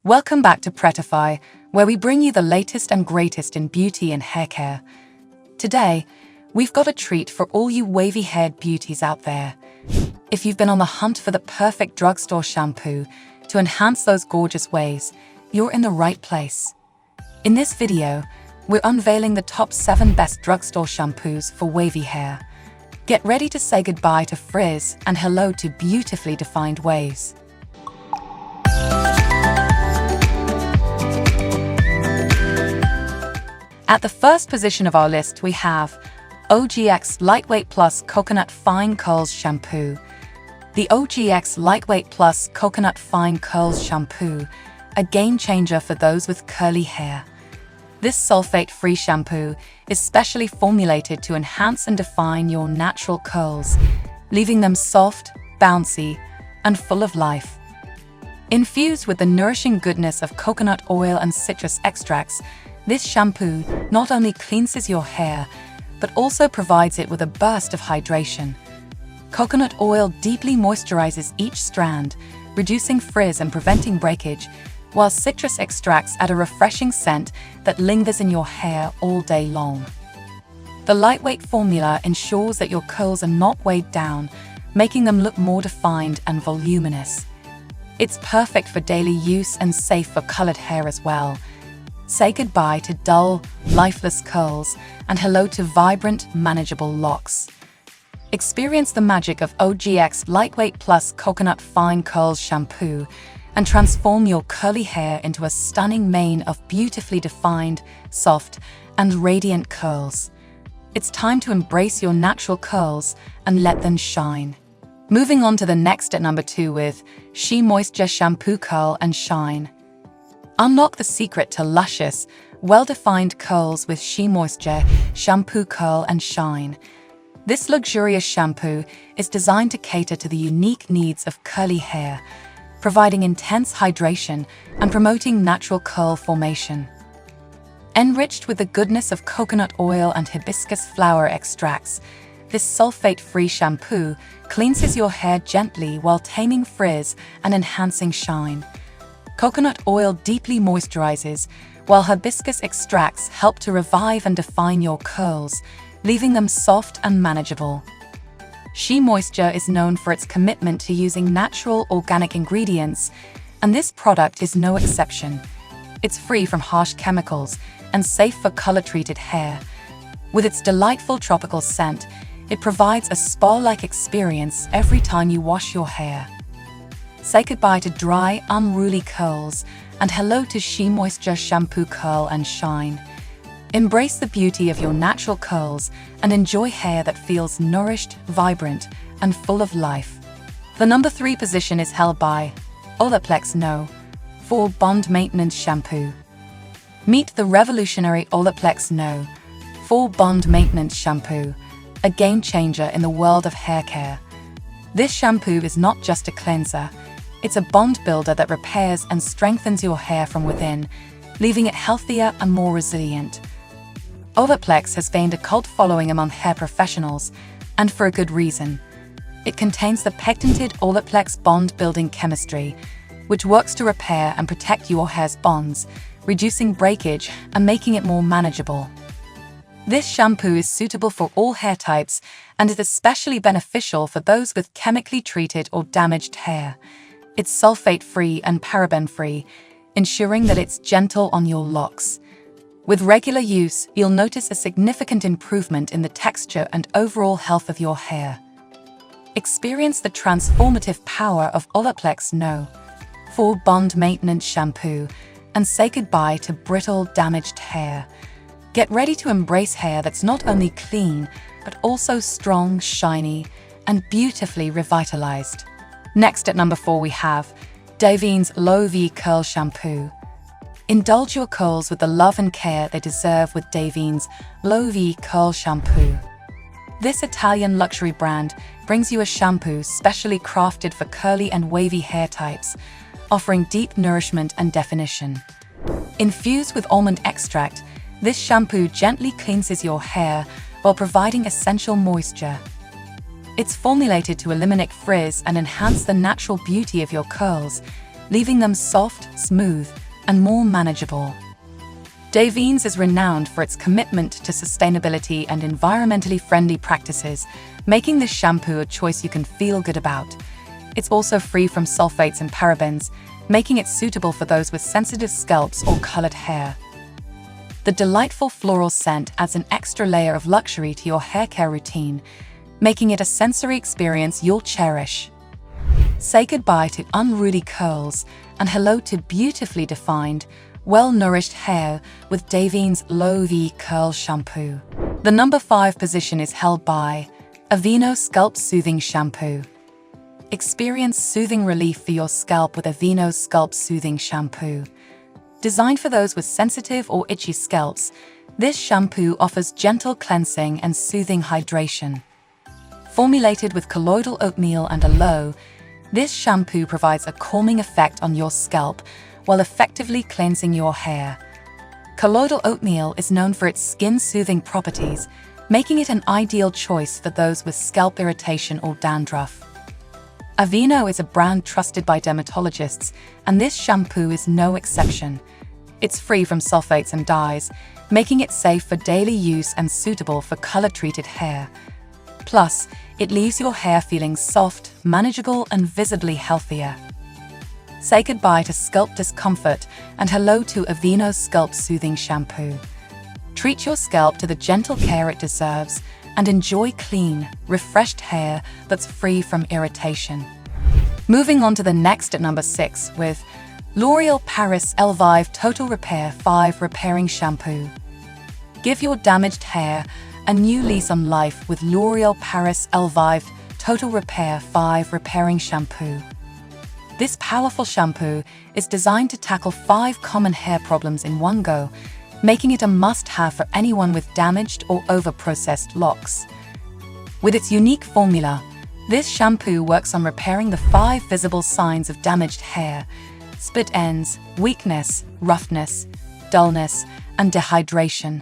Welcome back to Prettify, where we bring you the latest and greatest in beauty and hair care. Today, we've got a treat for all you wavy-haired beauties out there. If you've been on the hunt for the perfect drugstore shampoo to enhance those gorgeous waves, you're in the right place. In this video, we're unveiling the top 7 best drugstore shampoos for wavy hair. Get ready to say goodbye to frizz and hello to beautifully defined waves. At the first position of our list, we have OGX Lightweight Plus Coconut Fine Curls Shampoo. The OGX Lightweight Plus Coconut Fine Curls Shampoo, a game changer for those with curly hair. This sulfate-free shampoo is specially formulated to enhance and define your natural curls, leaving them soft, bouncy, and full of life. Infused with the nourishing goodness of coconut oil and citrus extracts, this shampoo not only cleanses your hair, but also provides it with a burst of hydration. Coconut oil deeply moisturizes each strand, reducing frizz and preventing breakage, while citrus extracts add a refreshing scent that lingers in your hair all day long. The lightweight formula ensures that your curls are not weighed down, making them look more defined and voluminous. It's perfect for daily use and safe for colored hair as well. Say goodbye to dull, lifeless curls and hello to vibrant, manageable locks. Experience the magic of OGX Lightweight Plus Coconut Fine Curls Shampoo and transform your curly hair into a stunning mane of beautifully defined, soft, and radiant curls. It's time to embrace your natural curls and let them shine. Moving on to the next at number 2 with SheaMoisture Shampoo Curl and Shine. Unlock the secret to luscious, well-defined curls with SheaMoisture Shampoo Curl and Shine. This luxurious shampoo is designed to cater to the unique needs of curly hair, providing intense hydration and promoting natural curl formation. Enriched with the goodness of coconut oil and hibiscus flower extracts, this sulfate-free shampoo cleanses your hair gently while taming frizz and enhancing shine. Coconut oil deeply moisturizes, while hibiscus extracts help to revive and define your curls, leaving them soft and manageable. SheaMoisture is known for its commitment to using natural, organic ingredients, and this product is no exception. It's free from harsh chemicals and safe for color-treated hair. With its delightful tropical scent, it provides a spa-like experience every time you wash your hair. Say goodbye to dry, unruly curls and hello to SheaMoisture Shampoo Curl and Shine. Embrace the beauty of your natural curls and enjoy hair that feels nourished, vibrant, and full of life. The number 3 position is held by Olaplex No. 4 Bond Maintenance Shampoo. Meet the revolutionary Olaplex No. 4 Bond Maintenance Shampoo, a game changer in the world of hair care. This shampoo is not just a cleanser, it's a bond builder that repairs and strengthens your hair from within, leaving it healthier and more resilient. Olaplex has gained a cult following among hair professionals, and for a good reason. It contains the patented Olaplex bond-building chemistry, which works to repair and protect your hair's bonds, reducing breakage and making it more manageable. This shampoo is suitable for all hair types and is especially beneficial for those with chemically treated or damaged hair. It's sulfate-free and paraben-free, ensuring that it's gentle on your locks. With regular use, you'll notice a significant improvement in the texture and overall health of your hair. Experience the transformative power of Olaplex No. 4 Bond Maintenance Shampoo and say goodbye to brittle, damaged hair. Get ready to embrace hair that's not only clean, but also strong, shiny, and beautifully revitalized. Next at number 4 we have Davines Low V Curl Shampoo. Indulge your curls with the love and care they deserve with Davines Low V Curl Shampoo. This Italian luxury brand brings you a shampoo specially crafted for curly and wavy hair types, offering deep nourishment and definition. Infused with almond extract, this shampoo gently cleanses your hair while providing essential moisture. It's formulated to eliminate frizz and enhance the natural beauty of your curls, leaving them soft, smooth, and more manageable. Davines is renowned for its commitment to sustainability and environmentally friendly practices, making this shampoo a choice you can feel good about. It's also free from sulfates and parabens, making it suitable for those with sensitive scalps or colored hair. The delightful floral scent adds an extra layer of luxury to your hair care routine, making it a sensory experience you'll cherish. Say goodbye to unruly curls and hello to beautifully defined, well-nourished hair with Davines Low V Curl Shampoo. The number 5 position is held by Aveeno Scalp Soothing Shampoo. Experience soothing relief for your scalp with Aveeno Scalp Soothing Shampoo. Designed for those with sensitive or itchy scalps, this shampoo offers gentle cleansing and soothing hydration. Formulated with colloidal oatmeal and aloe, this shampoo provides a calming effect on your scalp while effectively cleansing your hair. Colloidal oatmeal is known for its skin-soothing properties, making it an ideal choice for those with scalp irritation or dandruff. Aveeno is a brand trusted by dermatologists, and this shampoo is no exception. It's free from sulfates and dyes, making it safe for daily use and suitable for color-treated hair. Plus, it leaves your hair feeling soft, manageable, and visibly healthier. Say goodbye to scalp discomfort and hello to Aveeno Scalp Soothing Shampoo. Treat your scalp to the gentle care it deserves and enjoy clean, refreshed hair that's free from irritation. Moving on to the next at number 6 with L'Oréal Paris Elvive Total Repair 5 Repairing Shampoo. Give your damaged hair a new lease on life with L'Oréal Paris Elvive Total Repair 5 Repairing Shampoo. This powerful shampoo is designed to tackle 5 common hair problems in one go, making it a must-have for anyone with damaged or over-processed locks. With its unique formula, this shampoo works on repairing the 5 visible signs of damaged hair: split ends, weakness, roughness, dullness, and dehydration.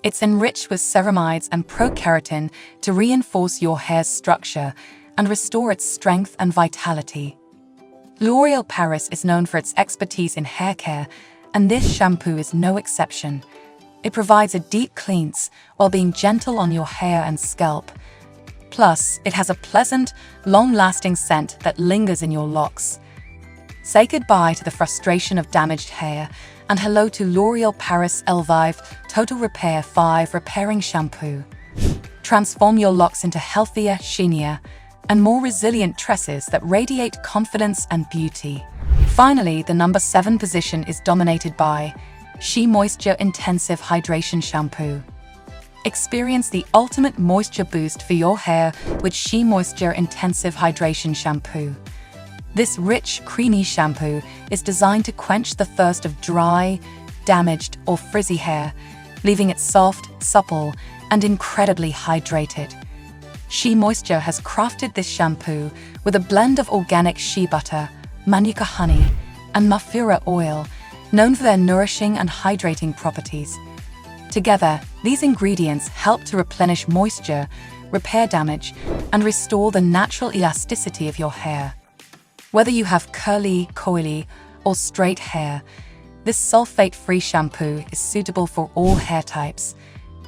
It's enriched with ceramides and pro-keratin to reinforce your hair's structure and restore its strength and vitality. L'Oréal Paris is known for its expertise in hair care, and this shampoo is no exception. It provides a deep cleanse while being gentle on your hair and scalp. Plus, it has a pleasant, long-lasting scent that lingers in your locks. Say goodbye to the frustration of damaged hair and hello to L'Oréal Paris Elvive Total Repair 5 Repairing Shampoo. Transform your locks into healthier, shinier, and more resilient tresses that radiate confidence and beauty. Finally, the number 7 position is dominated by SheaMoisture Intensive Hydration Shampoo. Experience the ultimate moisture boost for your hair with SheaMoisture Intensive Hydration Shampoo. This rich, creamy shampoo is designed to quench the thirst of dry, damaged, or frizzy hair, leaving it soft, supple, and incredibly hydrated. SheaMoisture has crafted this shampoo with a blend of organic shea butter, manuka honey, and mafura oil, known for their nourishing and hydrating properties. Together, these ingredients help to replenish moisture, repair damage, and restore the natural elasticity of your hair. Whether you have curly, coily, or straight hair, this sulfate-free shampoo is suitable for all hair types.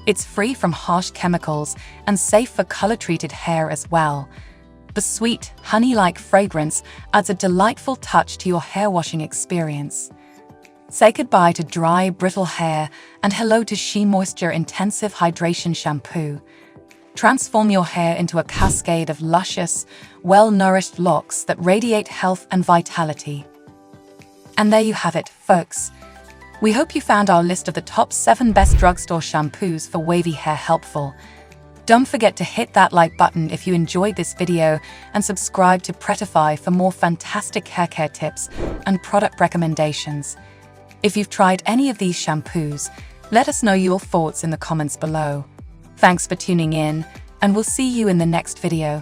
It's free from harsh chemicals and safe for color-treated hair as well. The sweet, honey-like fragrance adds a delightful touch to your hair washing experience. Say goodbye to dry, brittle hair and hello to SheaMoisture Intensive Hydration Shampoo. Transform your hair into a cascade of luscious, well-nourished locks that radiate health and vitality. And there you have it, folks. We hope you found our list of the top 7 best drugstore shampoos for wavy hair helpful. Don't forget to hit that like button if you enjoyed this video and subscribe to Prettify for more fantastic hair care tips and product recommendations. If you've tried any of these shampoos, let us know your thoughts in the comments below. Thanks for tuning in, and we'll see you in the next video.